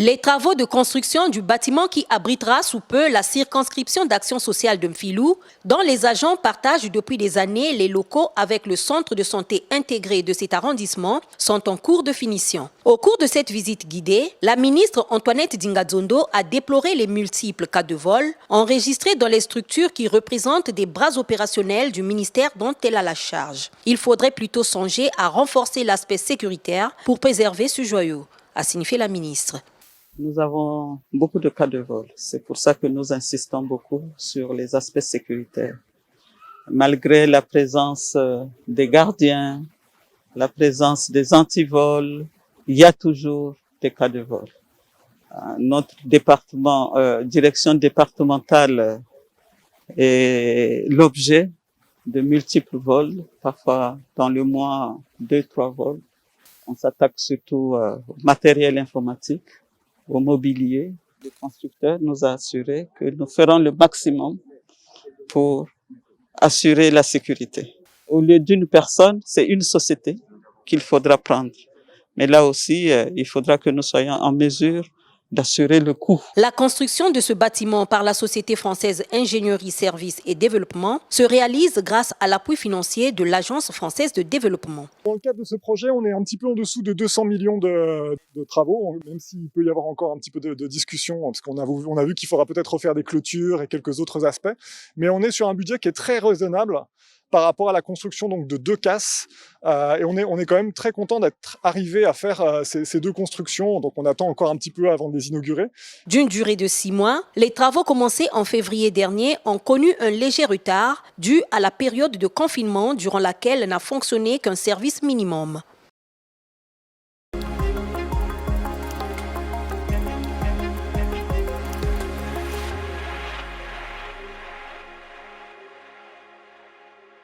Les travaux de construction du bâtiment qui abritera sous peu la circonscription d'action sociale de Mfilou, dont les agents partagent depuis des années les locaux avec le centre de santé intégré de cet arrondissement, sont en cours de finition. Au cours de cette visite guidée, la ministre Antoinette Dingadzondo a déploré les multiples cas de vol enregistrés dans les structures qui représentent des bras opérationnels du ministère dont elle a la charge. Il faudrait plutôt songer à renforcer l'aspect sécuritaire pour préserver ce joyau, a signifié la ministre. Nous avons beaucoup de cas de vol. C'est pour ça que nous insistons beaucoup sur les aspects sécuritaires. Malgré la présence des gardiens, la présence des antivols, il y a toujours des cas de vol. Notre département, direction départementale est l'objet de multiples vols, parfois dans le mois 2-3 vols. On s'attaque surtout au matériel informatique, au mobilier. Le constructeur nous a assuré que nous ferons le maximum pour assurer la sécurité. Au lieu d'une personne, c'est une société qu'il faudra prendre. Mais là aussi, il faudra que nous soyons en mesure d'assurer le coût. La construction de ce bâtiment par la Société française Ingénierie, Services et Développement se réalise grâce à l'appui financier de l'Agence française de développement. Dans le cadre de ce projet, on est un petit peu en dessous de 200 millions de travaux, même s'il peut y avoir encore un petit peu de discussion, parce qu'on a vu qu'il faudra peut-être refaire des clôtures et quelques autres aspects. Mais on est sur un budget qui est très raisonnable par rapport à la construction donc, de 2 casses. Et on est quand même très content d'être arrivé à faire ces 2 constructions. Donc on attend encore un petit peu avant de les inaugurer. D'une durée de 6 mois, les travaux commencés en février dernier ont connu un léger retard dû à la période de confinement durant laquelle n'a fonctionné qu'un service minimum.